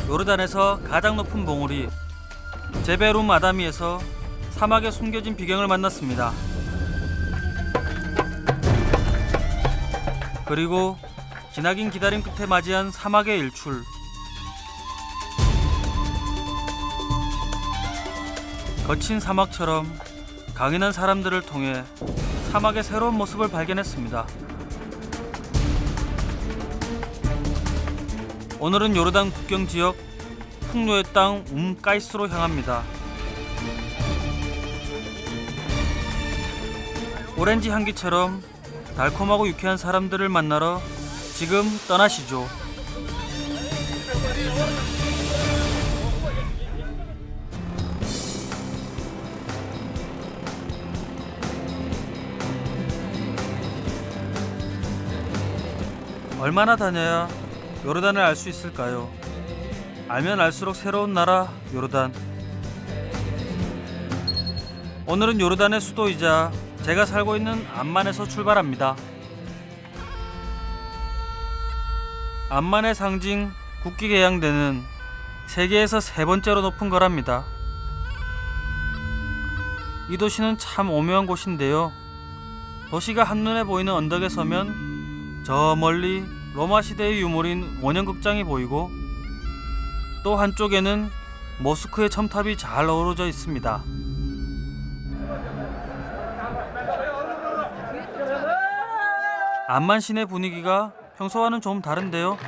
요르단에서 가장 높은 봉우리 제베룸 아다미에서 사막에 숨겨진 비경을 만났습니다. 그리고 기나긴 기다림 끝에 맞이한 사막의 일출. 거친 사막처럼 강인한 사람들을 통해 사막의 새로운 모습을 발견했습니다. 오늘은 요르단 국경 지역 풍요의 땅 까이스로 향합니다. 오렌지 향기처럼 달콤하고 유쾌한 사람들을 만나러 지금 떠나시죠. 얼마나 다녀야 요르단을 알 수 있을까요? 알면 알수록 새로운 나라 요르단. 오늘은 요르단의 수도이자 제가 살고 있는 암만에서 출발합니다. 암만의 상징 국기개양대는 세계에서 세 번째로 높은 거랍니다. 이 도시는 참 오묘한 곳인데요. 도시가 한눈에 보이는 언덕에 서면 저 멀리 로마 시대의 유물인 원형극장이 보이고 또 한쪽에는 모스크의 첨탑이 잘 어우러져 있습니다. 암만 시내 분위기가 평소와는 좀 다른데요.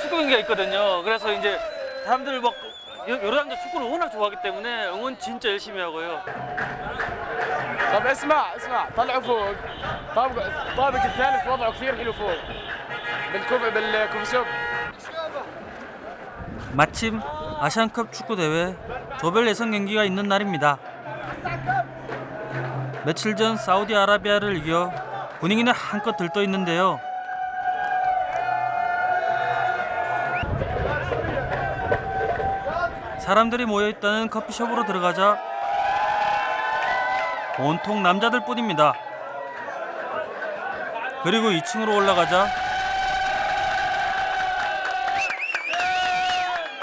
축구 경기가 있거든요. 그래서 이제 사람들 막 요르단도 축구를 워낙 좋아하기 때문에 응원 진짜 열심히 하고요. طب اسمع طلعوا فوق طابق الثالث وضعه كثير حلو فوق بالكوفيشوب. 마침 아시안컵 축구 대회 조별 예선 경기가 있는 날입니다. 며칠 전 사우디아라비아를 이겨 분위기는 한껏 들떠 있는데요. 사람들이 모여있다는 커피숍으로 들어가자 온통 남자들 뿐입니다. 그리고 2층으로 올라가자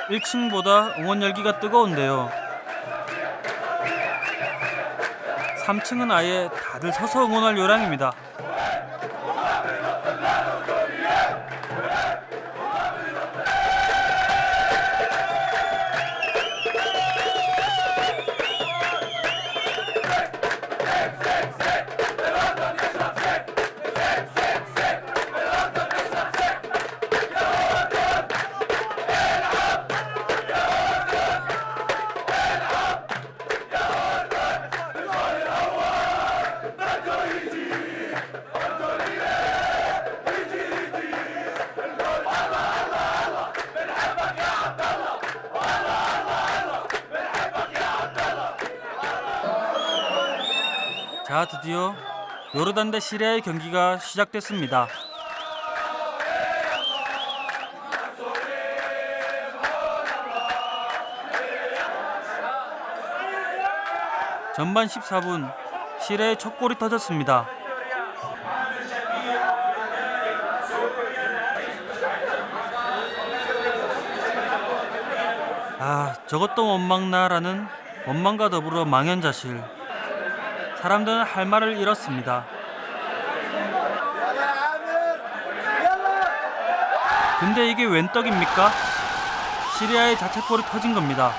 1층보다 응원 열기가 뜨거운데요. 3층은 아예 다들 서서 응원할 요량입니다. 자, 드디어 요르단 대 시리아의 경기가 시작됐습니다. 전반 14분 시리아의 첫 골이 터졌습니다. 저것도 못 막나라는 원망과 더불어 망연자실. 사람들은 할 말을 잃었습니다. 근데 이게 웬 떡입니까? 시리아의 자책골이 터진 겁니다.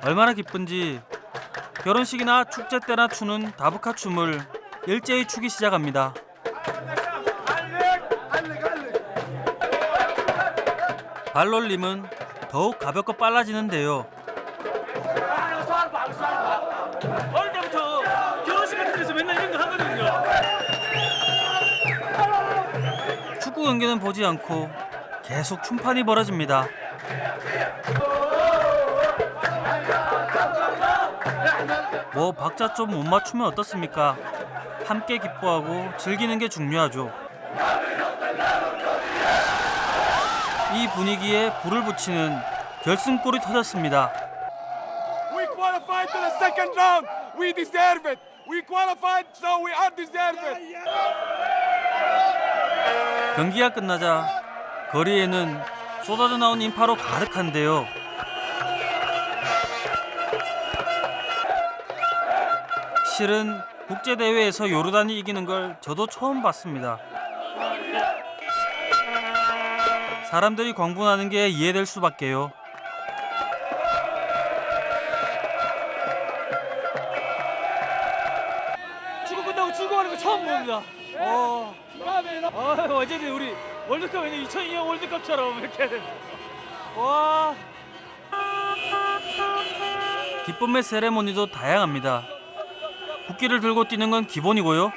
얼마나 기쁜지 결혼식이나 축제 때나 추는 다부카 춤을 일제히 추기 시작합니다. 발놀림은 더욱 가볍고 빨라지는데요. 어릴 때부터 결혼식 같은 데서 맨날 이런 거 하거든요. 축구 경기는 보지 않고 계속 춤판이 벌어집니다. 뭐 박자 좀 못 맞추면 어떻습니까? 함께 기뻐하고 즐기는 게 중요하죠. 이 분위기에 불을 붙이는 결승골이 터졌습니다. We qualified to the second round. We deserve it. We qualified, so we undeserve it. 경기가 끝나자 거리에는 쏟아져 나온 인파로 가득한데요. 실은 국제대회에서 요르단이 이기는 걸 저도 처음 봤습니다. 사람들이 광분하는 게 이해될 수밖에요. 축구 끝나고 즐거워하는 거 처음 봅니다. 완전히 우리 월드컵에는 2002년 월드컵처럼 이렇게 해야 됩니다. 와. 기쁨의 세레모니도 다양합니다. 국기를 들고 뛰는 건 기본이고요.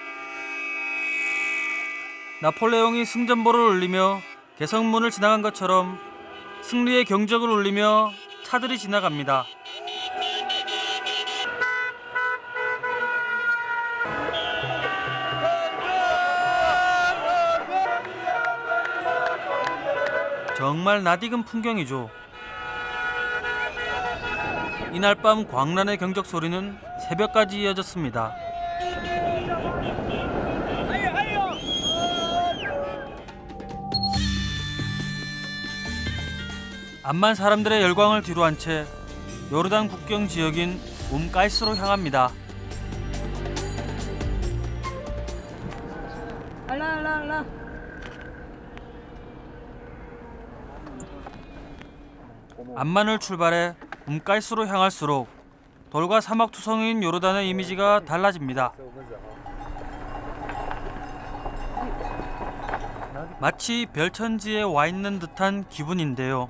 나폴레옹이 승전보를 울리며 개성문을 지나간 것처럼 승리의 경적을 울리며 차들이 지나갑니다. 정말 낯익은 풍경이죠. 이날 밤 광란의 경적 소리는 새벽까지 이어졌습니다. 암만 사람들의 열광을 뒤로한 채 요르단 국경 지역인 움까이스로 향합니다. 암만을 출발해 움까이스로 향할수록 돌과 사막 투성인 요르단의 이미지가 달라집니다. 마치 별천지에 와 있는 듯한 기분인데요.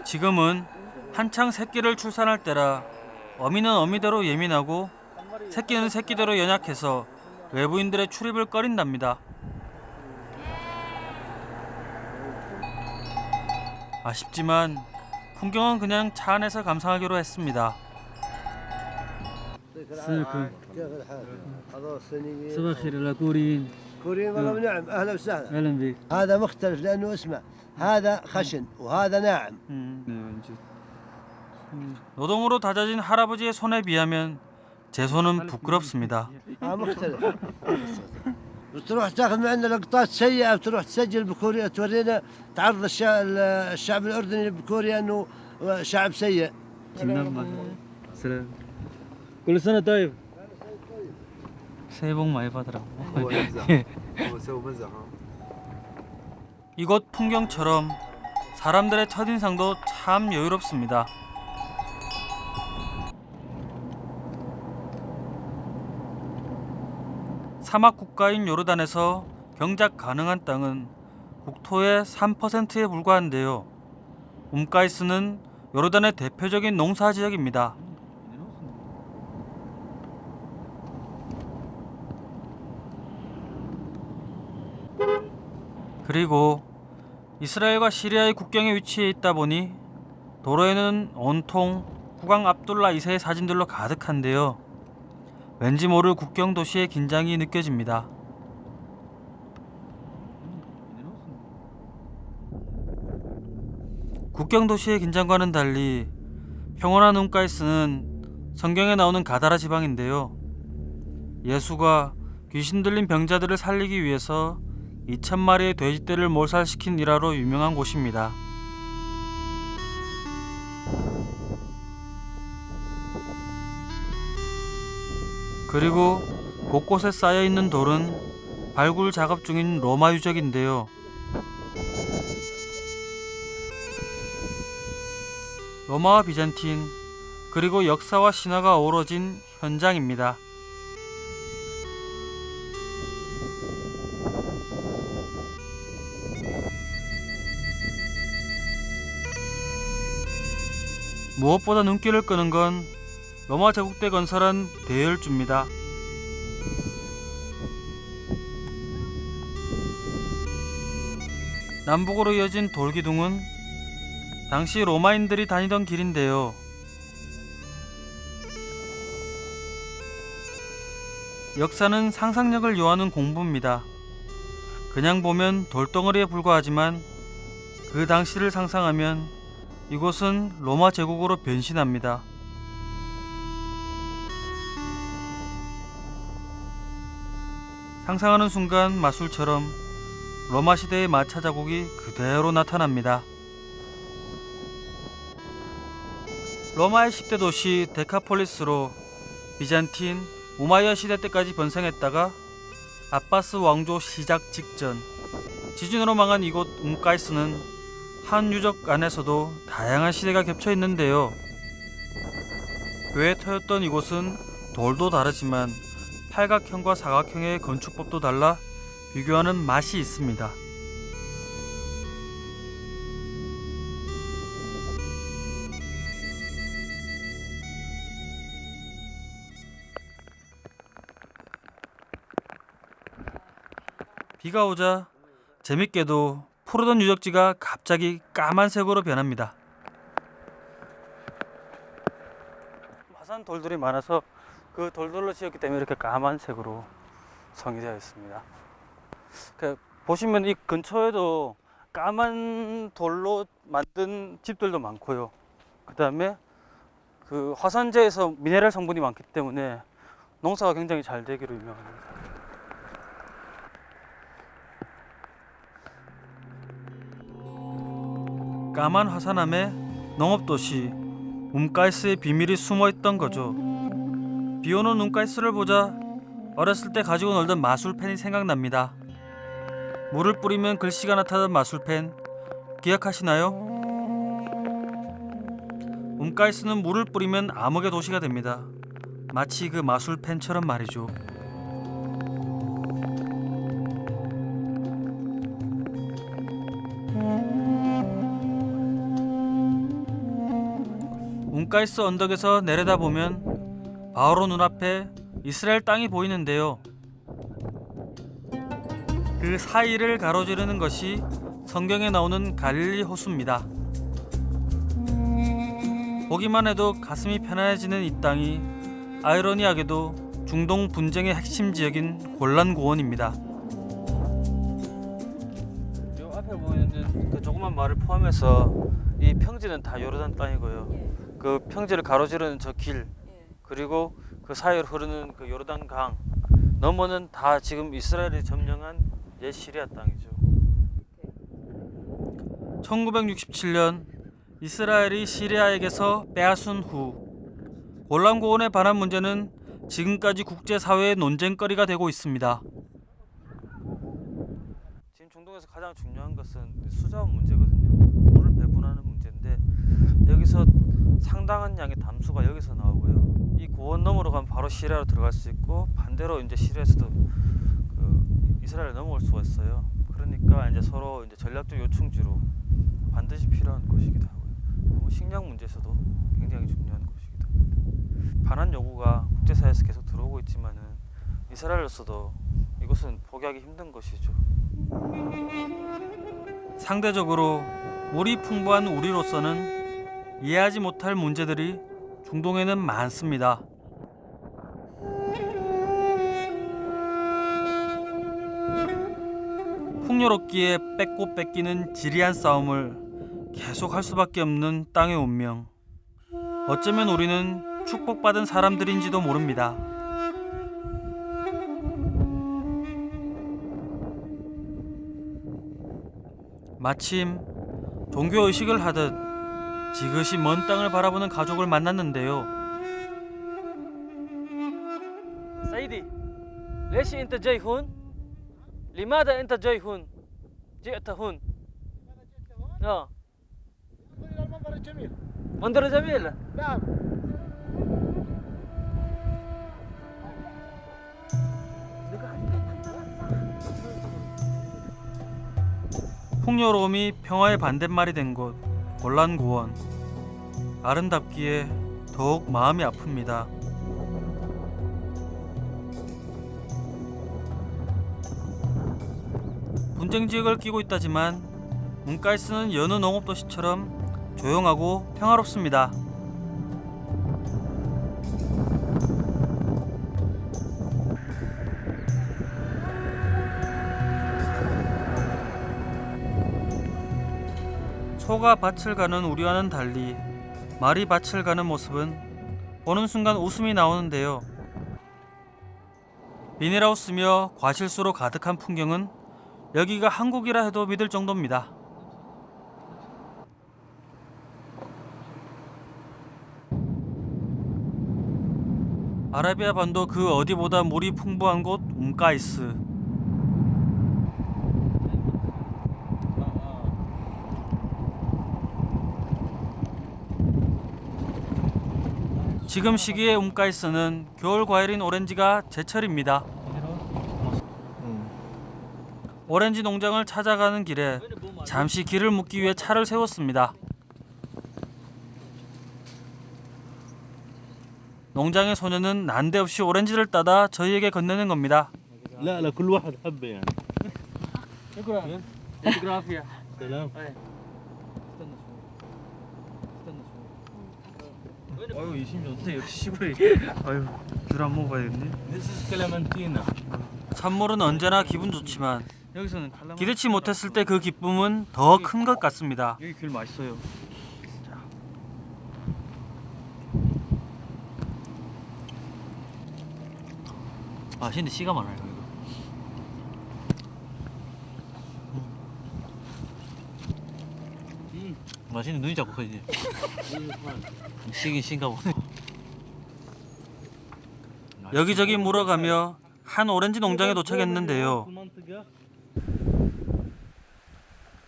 지금은 한창 새끼를 출산할 때라 어미는 어미대로 예민하고 새끼는 새끼대로 연약해서 외부인들의 출입을 꺼린답니다. 아쉽지만 풍경은 그냥 차 안에서 감상하기로 했습니다. صباح الخير يا كوريين كوريين والله ونعم اهلا وسهلا اهلا بك هذا مختلف لانه اسمه هذا خشن وهذا ناعم 노동으로 다져진 할아버지의 손에 비하면 제 손은 부끄럽습니다. مختلف وتروح تاخذ من عندنا لقطات سيئه وتروح تسجل بكوريا تورينا تعرض الشعب الاردني بكوريا انه شعب سيء. سلام كل سنه طيب 새해 복 많이 받으라고. 이곳 풍경처럼 사람들의 첫인상도 참 여유롭습니다. 사막 국가인 요르단에서 경작 가능한 땅은 국토의 3%에 불과한데요. 움까이스는 요르단의 대표적인 농사 지역입니다. 그리고 이스라엘과 시리아의 국경에 위치해 있다 보니 도로에는 온통 국왕 압둘라 2세의 사진들로 가득한데요. 왠지 모를 국경 도시의 긴장이 느껴집니다. 국경 도시의 긴장과는 달리 평온한 움까이스는 성경에 나오는 가다라 지방인데요. 예수가 귀신 들린 병자들을 살리기 위해서 2,000마리의 돼지떼를 몰살시킨 일화로 유명한 곳입니다. 그리고 곳곳에 쌓여있는 돌은 발굴 작업 중인 로마 유적인데요. 로마와 비잔틴 그리고 역사와 신화가 어우러진 현장입니다. 무엇보다 눈길을 끄는 건 로마 제국 때 건설한 대열주입니다. 남북으로 이어진 돌기둥은 당시 로마인들이 다니던 길인데요. 역사는 상상력을 요하는 공부입니다. 그냥 보면 돌덩어리에 불과하지만 그 당시를 상상하면 이곳은 로마 제국으로 변신합니다. 상상하는 순간 마술처럼 로마 시대의 마차 자국이 그대로 나타납니다. 로마의 10대 도시 데카폴리스로 비잔틴, 우마이야 시대 때까지 번성했다가 아바스 왕조 시작 직전 지진으로 망한 이곳 움까이스는 한 유적 안에서도 다양한 시대가 겹쳐 있는데요. 궤에 터였던 이곳은 돌도 다르지만 팔각형과 사각형의 건축법도 달라 비교하는 맛이 있습니다. 비가 오자 재밌게도 푸르던 유적지가 갑자기 까만색으로 변합니다. 화산 돌들이 많아서 그 돌들로 지었기 때문에 이렇게 까만색으로 성이 되어 있습니다. 보시면 이 근처에도 까만 돌로 만든 집들도 많고요. 그 다음에 그 화산재에서 미네랄 성분이 많기 때문에 농사가 굉장히 잘 되기로 유명합니다. 까만 화산암에 농업도시 움까이스의 비밀이 숨어있던 거죠. 비오는 움까이스를 보자 어렸을 때 가지고 놀던 마술펜이 생각납니다. 물을 뿌리면 글씨가 나타나던 마술펜 기억하시나요? 움까이스는 물을 뿌리면 암흑의 도시가 됩니다. 마치 그 마술펜처럼 말이죠. 움까이스 언덕에서 내려다보면 바로 눈앞에 이스라엘 땅이 보이는데요. 그 사이를 가로지르는 것이 성경에 나오는 갈릴리 호수입니다. 보기만 해도 가슴이 편안해지는 이 땅이 아이러니하게도 중동 분쟁의 핵심 지역인 골란 고원입니다. 요 앞에 보이는 그 조그만 마을을 포함해서 이 평지는 다 요르단 땅이고요. 그 평지를 가로지르는 저 길, 그리고 그 사이로 흐르는 그 요르단 강 너머는 다 지금 이스라엘이 점령한 옛 시리아 땅이죠. 1967년 이스라엘이 시리아에게서 빼앗은 후 골란 고원에 관한 문제는 지금까지 국제사회의 논쟁거리가 되고 있습니다. 지금 중동에서 가장 중요한 것은 수자원 문제거든요. 물을 배분하는 문제인데 여기서 상당한 양의 담수가 여기서 나오고요. 이 고원 너머로 가면 바로 시리아로 들어갈 수 있고 반대로 이제 시리아에서도 그 이스라엘에 넘어올 수가 있어요. 그러니까 이제 서로 이제 전략적 요충지로 반드시 필요한 곳이기도 하고요. 식량 문제에서도 굉장히 중요한 곳이기도 합니다. 반환 요구가 국제사회에서 계속 들어오고 있지만은 이스라엘로서도 이곳은 포기하기 힘든 것이죠. 상대적으로 물이 풍부한 우리로서는 이해하지 못할 문제들이 중동에는 많습니다. 풍요롭기에 뺏고 뺏기는 지리한 싸움을 계속할 수밖에 없는 땅의 운명. 어쩌면 우리는 축복받은 사람들인지도 모릅니다. 마침 종교의식을 하듯 지그시 먼 땅을 바라보는 가족을 만났는데요. 사이디, ليش أنت جاي هون؟ لماذا أنت جاي هون؟ جئت هون؟ المنظر الجميل. منظر جميل. نعم. 풍요로움이 평화의 반대말이 된 곳 골란구원. 아름답기에 더욱 마음이 아픕니다. 분쟁지역을 끼고 있다지만 문가이스는 여느 농업도시처럼 조용하고 평화롭습니다. 소가 밭을 가는 우리와는 달리 말이 밭을 가는 모습은 보는 순간 웃음이 나오는데요. 비닐하우스며 과실수로 가득한 풍경은 여기가 한국이라 해도 믿을 정도입니다. 아라비아 반도 그 어디보다 물이 풍부한 곳 움까이스. 지금 시기에 움까이스는 겨울 과일인 오렌지가 제철입니다. 오렌지 농장을 찾아가는 길에 잠시 길을 묻기 위해 차를 세웠습니다. 농장의 소녀는 난데없이 오렌지를 따다 저희에게 건네는 겁니다. لا لا كل واحد حبه يعني. شكرا. يعطيك العافية. سلام. 아유 이심 좋네. 역시 시골에. 아유 귤 안 먹어야겠네. This is clementina. 산물은 언제나 기분 좋지만 여기서는 칼라마. 기대치 못했을 때 그 기쁨은 더 큰 것 같습니다. 여기 귤 맛있어요. 맛있는데 씨가 많아요 이거. 맛있는 눈이 자꾸 커지네. 씨긴 씨인가 보네. 여기저기 물어가며 한 오렌지 농장에 도착했는데요.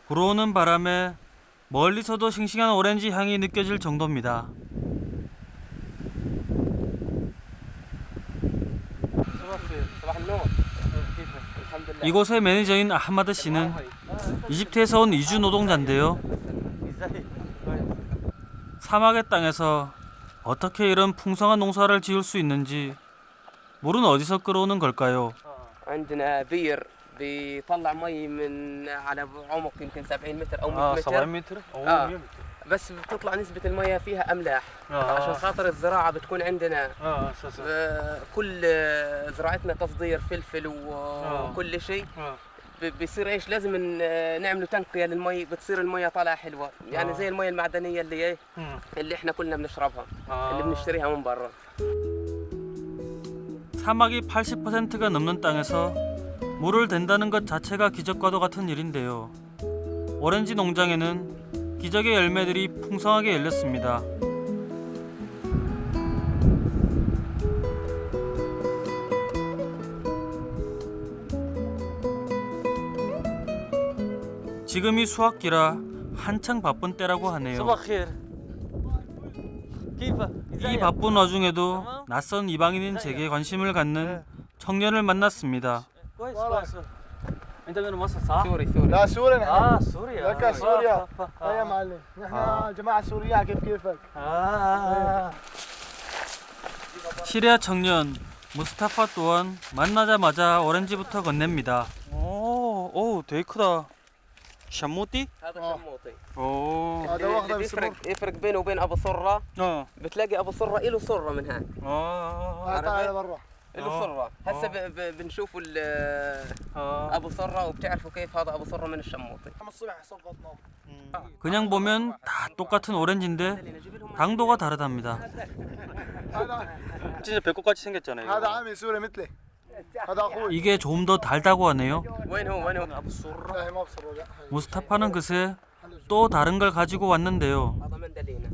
불어오는 바람에 멀리서도 싱싱한 오렌지 향이 느껴질 정도입니다. 이곳의 매니저인 아하마드 씨는 이집트에서 온 이주 노동자인데요. 사막의 땅에서 어떻게 이런 풍성한 농사를 지을 수 있는지 물은 어디서 끌어오는 걸까요? عندنا بير بيطلع مي من على عمق يمكن 70 متر او 100 متر 700 متر؟ بس بتطلع نسبة المياه فيها أملاح عشان خاطر الزراعة بتكون عندنا كل زراعتنا تصدير فلفل وكل شيء بيصير ايش لازم نعملوا تنقية للمي بتصير المياه طالعة حلوة يعني زي المياه المعدنية اللي احنا كلنا بنشربها اللي بنشتريها من برا. 사막이 80%가 넘는 땅에서 물을 댄다는 것 자체가 기적과도 같은 일인데요. 오렌지 농장에는 기적의 열매들이 풍성하게 열렸습니다. 지금이 수확기라 한창 바쁜 때라고 하네요. 이 바쁜 와중에도 낯선 이방인인 제게 관심을 갖는 청년을 만났습니다. انت من مصر صح؟ سوري لا سوري نحن سوريا. لك سوريا يا معلم نحن جماعة سورية كيفك 시리아 청년 무스타파 또한 만나자마자 오렌지부터 건넵니다. 오, 되게 크다. 샴모띠? هذا شموطي. هذا واخذه اللي يفرق بينه وبين ابو صرة بتلاقي ابو صرة له صرة من هان تعال برا له صرة هسه بنشوفوا ابو صرة وبتعرفوا كيف هذا ابو صرة من الشموطي. الصبح صفطنا 그냥 보면 다 똑같은 오렌지인데 당도가 다르답니다. 진짜 배꼽같이 생겼잖아요. هذا عامل سوري مثلي هذا اخوي 이게 좀 더 달다고 하네요. وين هو ما بصر لا 무스타파는 그새 또 다른 걸 가지고 왔는데요. هذا مندلينا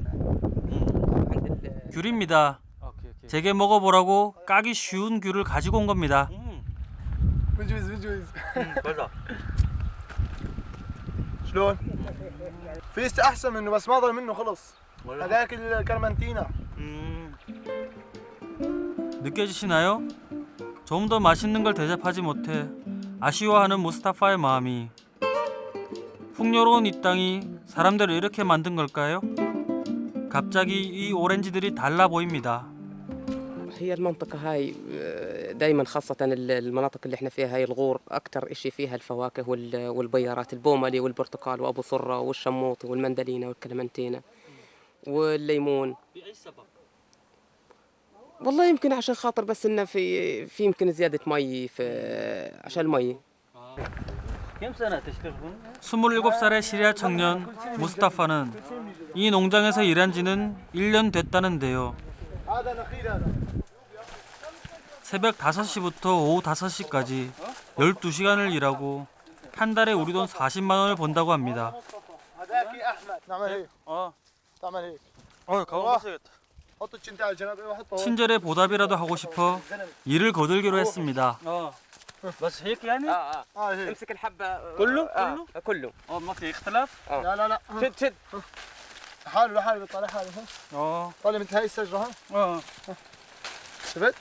귤입니다. 제게 먹어보라고 까기 쉬운 귤을 가지고 온 겁니다. بجوز شلون؟ فيست احسن منه بس ما ضل منه خلص هذاك الكرمنتينا 느껴지시나요? 좀 더 맛있는 걸 대접하지 못해 아쉬워하는 무스타파의 마음이 풍요로운 이 땅이 사람들을 이렇게 만든 걸까요? 갑자기 이 오렌지들이 달라 보입니다. هي المنطقة هاي دائما خاصة المناطق اللي احنا فيها هاي الغور أكثر إشي فيها الفواكه والبيارات البوملي والبرتقال وأبو صرة والشموطي والمندلينا والكلمنتينا والليمون. بأي سبب؟ والله يمكن عشان خاطر بس إنه في يمكن زيادة مي في عشان المي. كم سنة تشتغلون؟ 27살의 시리아 청년 무스타파는 이 농장에서 일한 지는 1년 됐다는데요. 새벽 5시부터 오후 5시까지 12시간을 일하고 한 달에 우리 돈 40만 원을 번다고 합니다. 가방 벗어야겠다. 친절의 보답이라도 하고 싶어 일을 거들기로 했습니다. بس هيك يعني؟ امسك الحبة كله؟ كله. ما في اختلاف؟ لا لا لا شد حاله لحاله طالع حاله ها طالع مثل هاي الشجرة ها شفت؟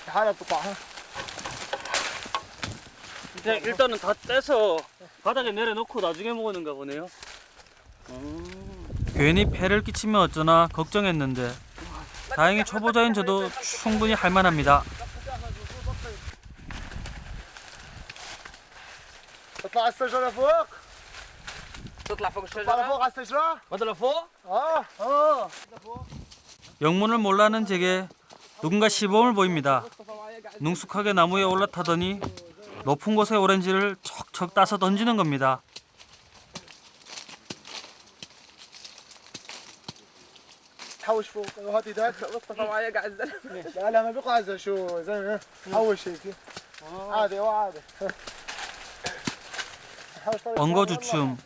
لحالها بتطلع ها 일단은 다 떼서 바닥에 내려놓고 나중에 먹는가 보네요. 괜히 폐를 끼치면 어쩌나 걱정했는데 다행히 초보자인 저도 충분히 할 만합니다. تطلع الشجرة فوق تطلع فوق تطلع الشجرة. فوق على الشجرة بدل فوق؟ 영문을 몰라는 제게 누군가 시범을 보입니다. 능숙하게 나무에 올라타더니 높은 곳의 오렌지를 척척 따서 던지는 겁니다. تحوش فوق وهات ايدك مصطفى معايا قاعد الزلمة. لا لا ما بيقع زي شو زلمة حوش هيك عادي وعادي 엉거주춤.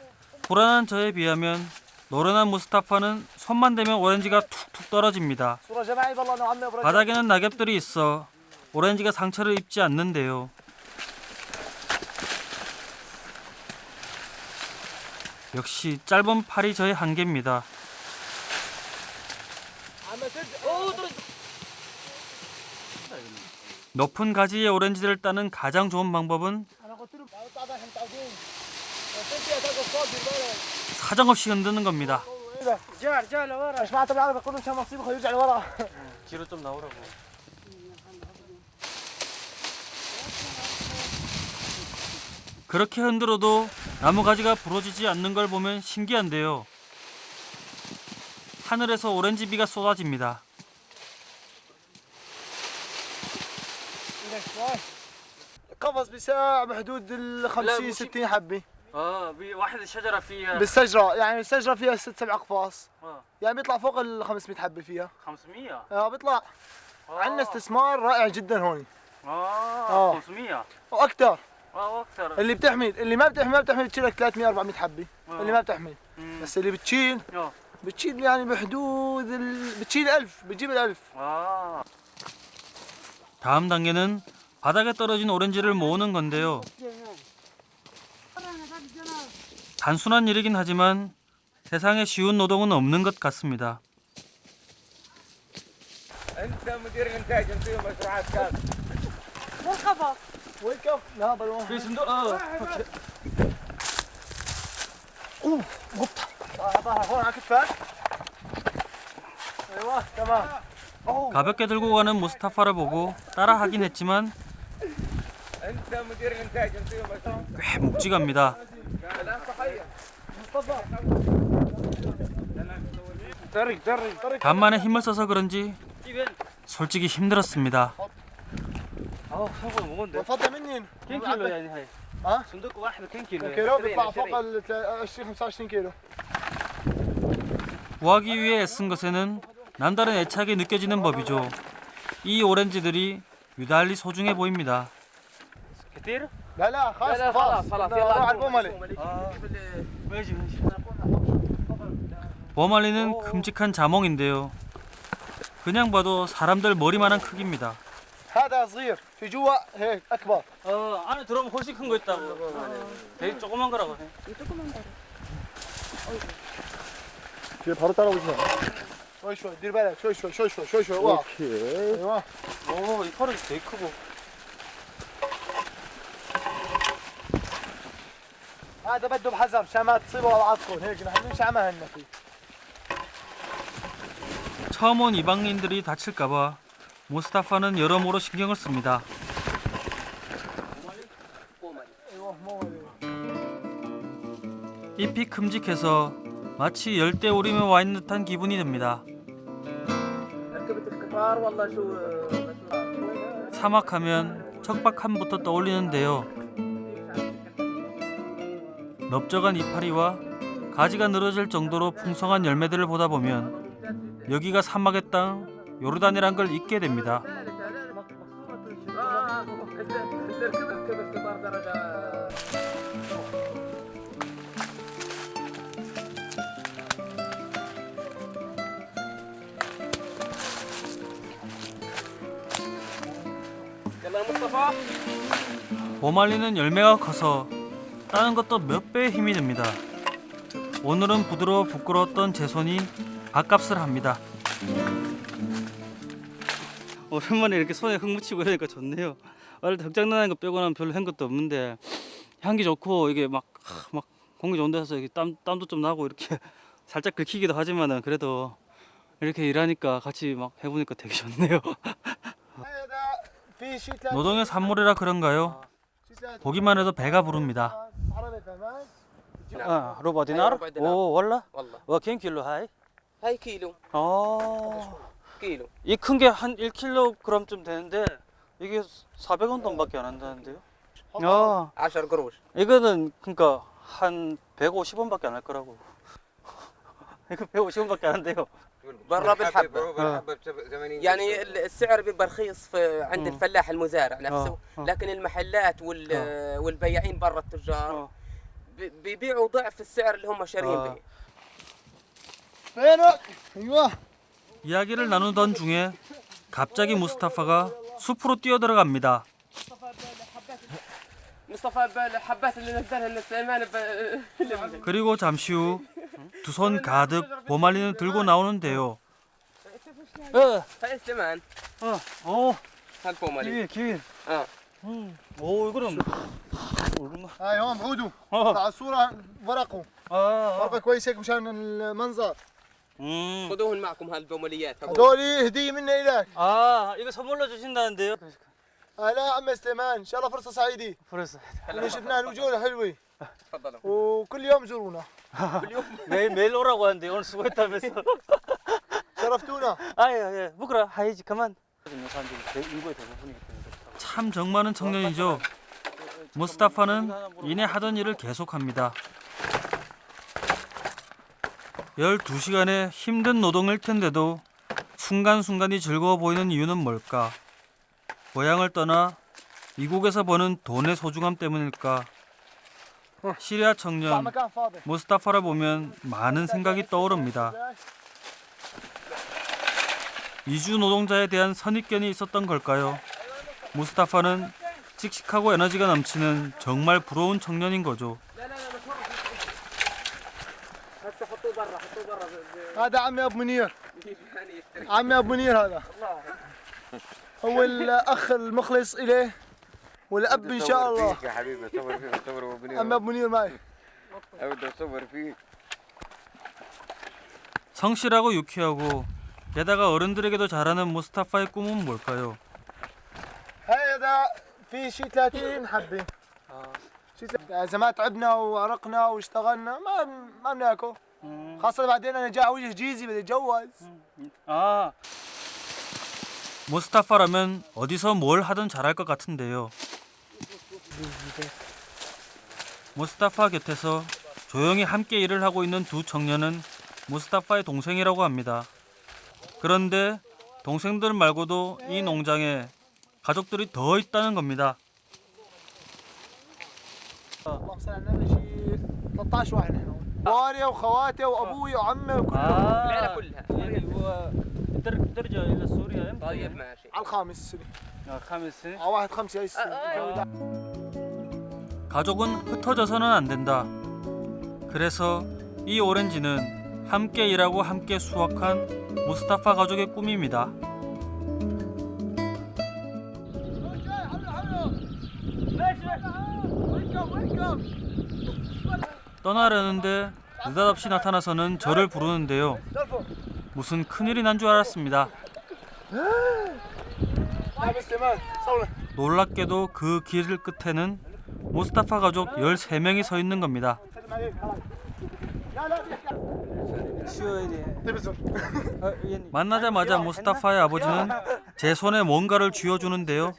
불안한 저에 비하면 노련한 무스타파는 손만 대면 오렌지가 툭툭 떨어집니다. صورة جماعي والله نوعا ما برجع 바닥에는 낙엽들이 있어 오렌지가 상처를 입지 않는데요. 역시 짧은 팔이 저의 한계입니다. 높은 가지의 오렌지를 따는 가장 좋은 방법은 사정없이 흔드는 겁니다. مش معناته بالعربي يقولوا مشان مصيبه يرجع لورا 뒤로 좀 나오라고. 그렇게 흔들어도 나무 가지가 부러지지 않는 걸 보면 신기한데요. 하늘에서 오렌지 비가 쏟아집니다. قفص بساع بحدود ال 50 60 حبه واحد الشجرة فيها بالشجره يعني الشجره فيها 6 7 اقفاص آه. يعني بيطلع فوق ال 500 حبه فيها 500. بيطلع عندنا استثمار رائع جدا هون 500. واكثر واكثر. اللي بتحمل اللي ما بتحمل بتشيل لك 300 400 حبه اللي ما بتحمل بس اللي بتشيل يعني بحدود بتشيل 1000 بتجيب ال1000 다음 단계는 바닥에 떨어진 오렌지를 모으는 건데요. 단순한 일이긴 하지만 세상에 쉬운 노동은 없는 것 같습니다. انت مدير الانتاج انت مشروعات كاس والكف لا بالون في صندوق قبطة ظهرك هون على كتفك ايوه تمام 가볍게 들고 가는 무스타파를 보고 따라하긴 했지만 انت مدير الانتاج انت مشروع 꽤 묵직합니다. 간만에 힘을 써서 그런지 솔직히 힘들었습니다. صندوق مغندة. فضل مني كم كيلو يعني هاي؟ صندوق واحد كم كيلو؟ كيلو بيطلع فوق ال 20 25 كيلو 구하기 위해 애쓴 것에는 남다른 애착이 느껴지는 법이죠. 이 오렌지들이 유달리 소중해 보입니다. كثير؟ لا لا خلاص لا خلاص خلاص روح على البوملي ماشي ماشي. 버말리는 큼직한 자몽인데요. 그냥 봐도 사람들 머리만한 크기입니다. هذا صغير في جوا هيك اكبر 안에 들어오면 훨씬 큰 거 있다고. 되게 조그만 거라고 해. في 바로 따라오시네 شوي شوي دير بالك شوي شوي شوي شوي شوي شوي اوكي ايوه 오, 이 털이 되게 크고. هذا بده بحذر عشان ما تصيبوا بعضكم هيك نحن مش عملنا فيه. 처음 온 이방인들이 다칠까봐 무스타파는 여러모로 신경을 씁니다. 잎이 큼직해서 마치 열대우림에 와 있는 듯한 기분이 듭니다. 사막하면 척박함부터 떠올리는데요. 넓적한 이파리와 가지가 늘어질 정도로 풍성한 열매들을 보다 보면 여기가 사막의 땅 요르단이란 걸 잊게 됩니다. 보말리는 열매가 커서 따는 것도 몇 배의 힘이 듭니다. 오늘은 부드러워 부끄러웠던 제 손이 밥값을 합니다. 오랜만에 이렇게 손에 흙 묻히고 이러니까 좋네요. 원래 덕장난하는 거 빼고는 별로 한 것도 없는데 향기 좋고 이게 막 공기 좋은 데서 이렇게 땀도 좀 나고 이렇게 살짝 긁히기도 하지만은 그래도 이렇게 일하니까 같이 막 해보니까 되게 좋네요. 노동의 산물이라 그런가요? 보기만 해도 배가 부릅니다. ربع دينار والله وكم كيلو هاي هاي كيلو كيلو 이 큰 게 한 1kg쯤 되는데 이게 400원 돈밖에 안 한다는데요. 10 قروش 이거는 그러니까 한 150원밖에 안 할 거라고. 이거 150원밖에 안 한대요. برا بالحبة يعني السعر بيبقى رخيص عند الفلاح المزارع نفسه لكن المحلات والبياعين برا التجار بيبيعوا ضعف السعر اللي هم شارين به. فينك؟ ايوه. 이야기를 나누던 중에 갑자기 무스타파가 숲으로 뛰어들어갑니다. مصطفى الحبات اللي نزلها السليمان 그리고 잠시 후 두 손 가득 보말리는 들고 나오는데요. هاي السليمان هاد بومالي 기위. 오 이거는 هاي هون بعودوا على الصورة ورقه ورقة كويس هيك مشان المنظر. خذوهن معكم هالبوماليات هذول هدية مني إلك. 이거 선물로 주신다는데요. لا عم سليمان ان شاء الله فرصه سعيده. فرصة. اللي شفناها الوجوه حلوه تفضلوا وكل يوم زورونا. 매일 오라고 하는데 오늘 수고했다면서. شرفتونا. 예. 부끄러 하이지 그만. 인구의 대부분이기 때문에. 참 정많은 청년이죠. 무스타파는 이내 하던 일을 계속합니다. 12시간의 힘든 노동일 텐데도 순간순간이 즐거워 보이는 이유는 뭘까? 고향을 떠나 이국에서 버는 돈의 소중함 때문일까? 시리아 청년 무스타파를 보면 많은 생각이 떠오릅니다. 이주 노동자에 대한 선입견이 있었던 걸까요? 무스타파는 씩씩하고 에너지가 넘치는 정말 부러운 청년인 거죠. هذا عمي ابو منير. عمي ابو منير هذا هو الاخ المخلص اليه والاب ان شاء الله. يا حبيبي صور فيك صور ابو منير. عمي ابو منير معي. بدي اصور فيك. 성실하고 유쾌하고 게다가 어른들에게도 잘하는 무스타파의 꿈은 뭘까요? هذا في شيء 30 حبه. اذا ما تعبنا وعرقنا واشتغلنا ما بناكل. خاصة بعدين انا جاي وجه جيزي بدي اتجوز. 무스타파라면 어디서 뭘 하든 잘할 것 같은데요. 무스타파 곁에서 조용히 함께 일을 하고 있는 두 청년은 무스타파의 동생이라고 합니다. 그런데 동생들 말고도 이 농장에 가족들이 더 있다는 겁니다. اللهم صل على النبي شيء 13 واحد نحن. واري وخواتي وابوي وعمي وكلهم. العيلة كلها. ترجع إلى سوريا إمتى؟ طيب ماشي. على الخامس سنة. 5세? واحد 5 هاي السنة. 가족은 흩어져서는 안 된다. 그래서 이 오렌지는 함께 일하고 함께 수확한 무스타파 가족의 꿈입니다. وينكم 떠나려는데 느닷없이 나타나서는 저를 부르는데요. 무슨 큰일이 난 줄 알았습니다. 놀랍게도 그 길 끝에는 무스타파 가족 13명이 서 있는 겁니다. 만나자마자 무스타파의 아버지는 제 손에 뭔가를 쥐어주는데요.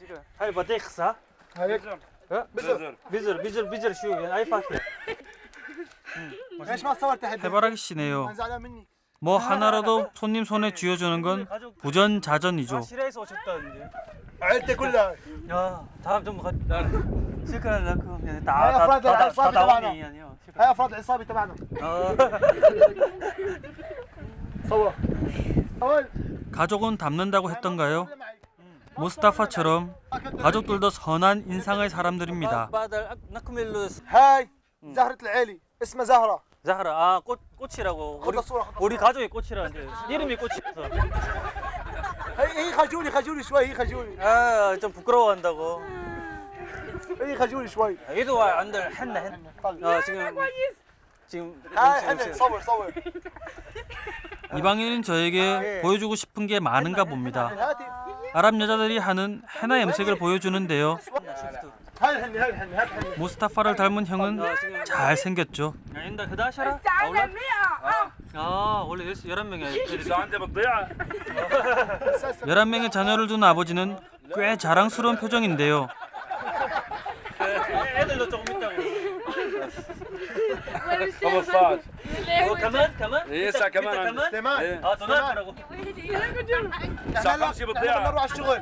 해바라기 씨네요. 뭐 하나라도 손님 손에 쥐어주는 건 부전자전이죠. 시라에서 오셨다는데. عيلتي كلها 야, 다음 좀 시크한 라큼 هاي افراد العصابه تبعنا 아니요. هاي افراد العصابه تبعنا صور اول 가족은 닮는다고 했던가요? 무스타파처럼 가족들도 선한 인상의 사람들입니다. هاي زهرة العيلي اسمها زهرة 자하라, 아, 꽃이라고. خذ الصورة 우리 가족의 꽃이라는데 이름이 꽃이라서. هي خجولي شوي هي خجولي 아, 좀 부끄러워한다고. هي خجولي شوي 얘도 안들 했나. 지금 هاي حنا صور 이방인은 저에게 보여주고 싶은 게 많은가 봅니다. هاتي 아랍 여자들이 하는 헤나 염색을 보여주는데요. هاي الحني 무스타파를 닮은 형은 잘 생겼죠. 인다 그다샤라. 아, 원래 11명이야. 11명의 자녀를 둔 아버지는 꽤 자랑스러운 표정인데요. 애들도 조금 있다고. 15 كمان لسه كمان سليمان 아, 더 나가라고. هلا بدنا نروح على الشغل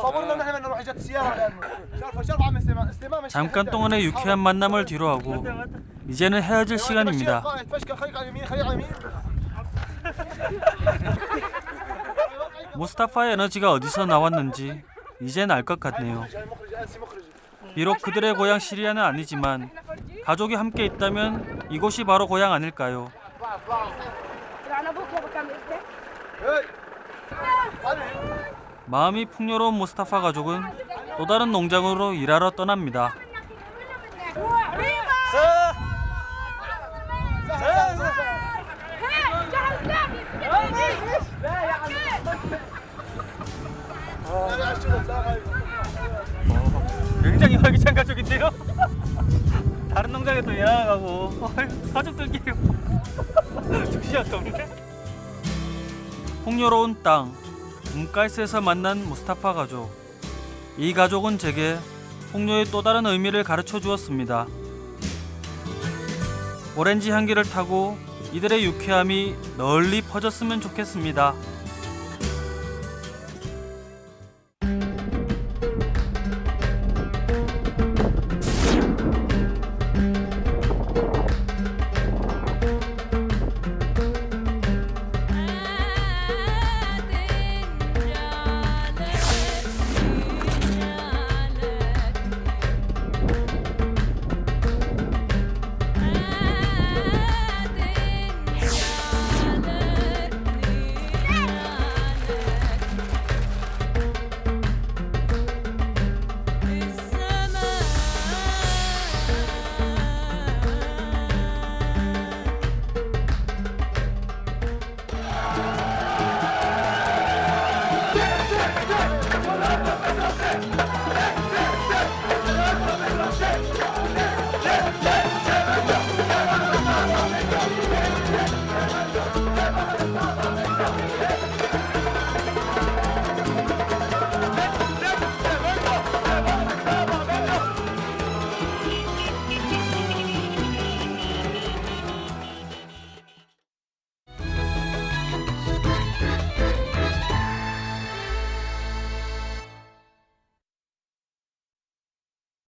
صورنا نحن بدنا نروح اجت السياره لانه شرف عم سليمان مش 잠깐 동안의 유쾌한 만남을 뒤로 하고 이제는 헤어질 시간입니다. فشكل خليك على اليمين خليك على اليمين 무스타파의 에너지가 어디서 나왔는지 이젠 알 것 같네요. 비록 그들의 고향 시리아는 아니지만 가족이 함께 있다면 이곳이 바로 고향 아닐까요? 마음이 풍요로운 무스타파 가족은 또 다른 농장으로 일하러 떠납니다. 굉장히 활기찬 가족인데요. 다른 농장에 또 일하고 가족들끼리 정신이 없네. 풍요로운 땅, 문가이스에서 만난 무스타파 가족. 이 가족은 제게 풍요의 또 다른 의미를 가르쳐 주었습니다. 오렌지 향기를 타고 이들의 유쾌함이 널리 퍼졌으면 좋겠습니다.